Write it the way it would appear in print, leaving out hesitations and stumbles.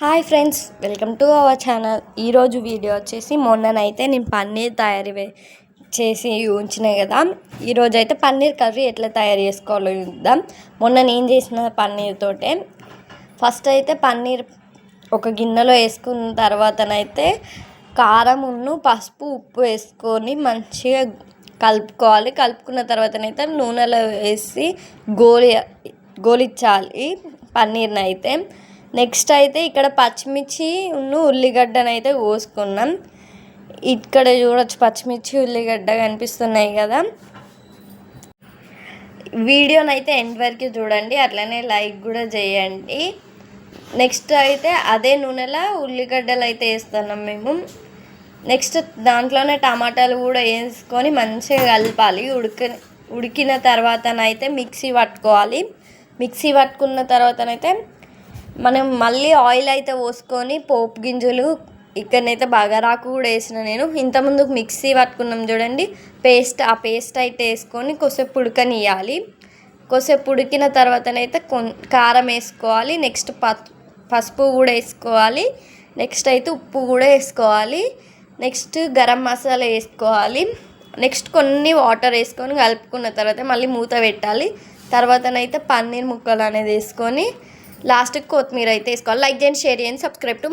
Hi friends, welcome to our channel. ఈరోజు video వచ్చేసి మొన్ననైతే నేను పన్నీర్ చేసి ఉంచినాయి కదా. ఈరోజు అయితే పన్నీర్ కర్రీ ఎట్లా తయారు చేసుకోవాలో చూద్దాం. మొన్న నేను చేసిన పన్నీర్ తోటే ఫస్ట్ అయితే పన్నీర్ ఒక గిన్నెలో వేసుకున్న తర్వాతనైతే కారం, పసుపు, ఉప్పు వేసుకొని మంచిగా కలుపుకోవాలి. కలుపుకున్న తర్వాతనైతే నూనెలో వేసి గోలించాలి పన్నీర్ని అయితే. నెక్స్ట్ అయితే ఇక్కడ పచ్చిమిర్చి ఉల్లిగడ్డనైతే కోసుకున్నాం. ఇక్కడ చూడొచ్చు పచ్చిమిర్చి ఉల్లిగడ్డ కనిపిస్తున్నాయి కదా. వీడియోనైతే ఎండ్ వరకు చూడండి, అట్లనే లైక్ కూడా చేయండి. నెక్స్ట్ అయితే అదే నూనెలో ఉల్లిగడ్డలు అయితే వేస్తున్నాం మేము. నెక్స్ట్ దాంట్లోనే టమాటాలు కూడా వేసుకొని మంచిగా కలపాలి. ఉడికిన తర్వాతనైతే మిక్సీ పట్టుకోవాలి. మిక్సీ పట్టుకున్న తర్వాతనైతే మనం మళ్ళీ ఆయిల్ అయితే పోసుకొని పోపు గింజలు, ఇక్కడనైతే బగారాకు కూడా వేసిన నేను. ఇంతకుముందు మిక్సీ పట్టుకున్నాం చూడండి ఆ పేస్ట్ అయితే వేసుకొని కొద్దిసేపు ఉడకనియాలి. కొద్దిసేపు ఉడికిన తర్వాతనైతే కారం వేసుకోవాలి. నెక్స్ట్ పసుపు కూడా వేసుకోవాలి. నెక్స్ట్ అయితే ఉప్పు కూడా వేసుకోవాలి. నెక్స్ట్ గరం మసాలా వేసుకోవాలి. నెక్స్ట్ కొన్ని వాటర్ వేసుకొని కలుపుకున్న తర్వాత మళ్ళీ మూత పెట్టాలి. తర్వాతనైతే పన్నీర్ ముక్కలు అనేది వేసుకొని లాస్ట్కి కొత్తిమీర అయితే వేసుకోవాలి. లైక్ చేయండి, షేర్ చేయండి, సబ్స్క్రైబ్ టు